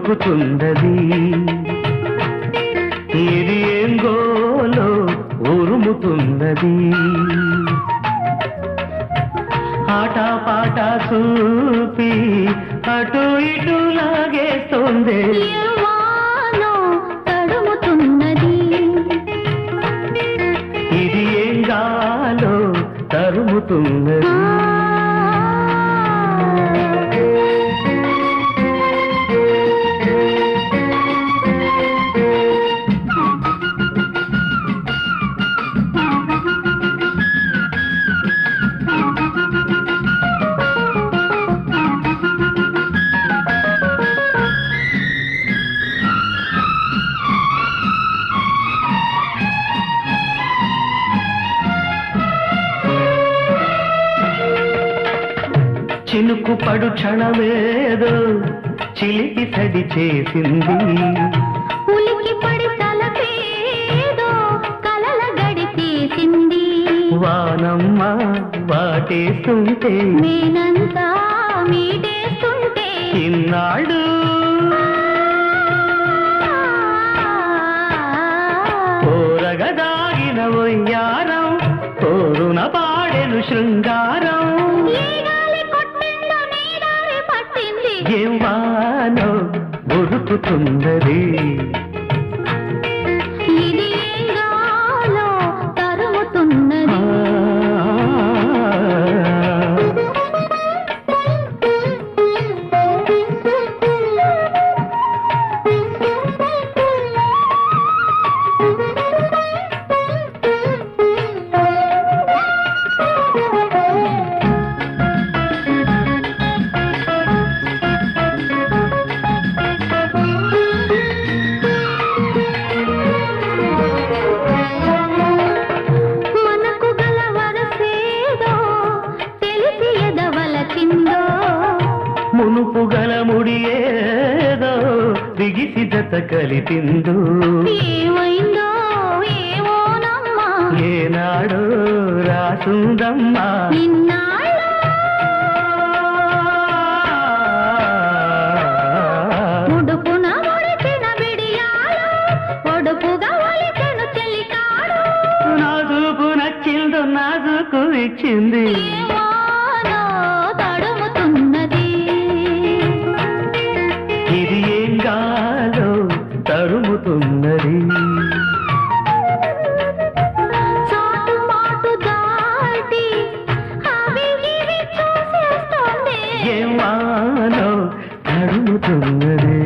ఉరుకుతున్నది ఇది ఏం గోలో ఉరుముతున్నది ఆట పాట చూపి అటు ఇటు లాగేస్తోంది తడుముతున్నది ఇది ఏం గాలో తరుముతున్నది చినుకు పడు క్షణమేదో చిలిపి సడి చేసింది ఉలికి పడి తలపేదో కలల గడి తీసింది వానమ్మ వాటేస్తుంటే నేనంతా మీటేస్తుంటే ఇన్నాడు కోరగదాగిన వయ్యారం కోరున పాడెను శృంగారం ఏం వానో ఉరుకుతున్నది ఇది ఏం గాలో తరుముతున్నది మునుపు గల ముడియేదో బిగిసి జత కలిపిందో ఏమైందో ఏమోనమ్మా ఏనాడో రాసుందమ్మా ఉడుపున ఒడిచిన బిడియాలు ఒడుపుగా ఒలిచెను చెలికాడు నాజుకు నచ్చిందో నాజుకు ఇచ్చింది ఇది ఏం గాలో తరుముతున్నది చాటుమాటు దాటి అవి ఇవి చూసేస్తోంది ఏం వానో తరుముతున్నది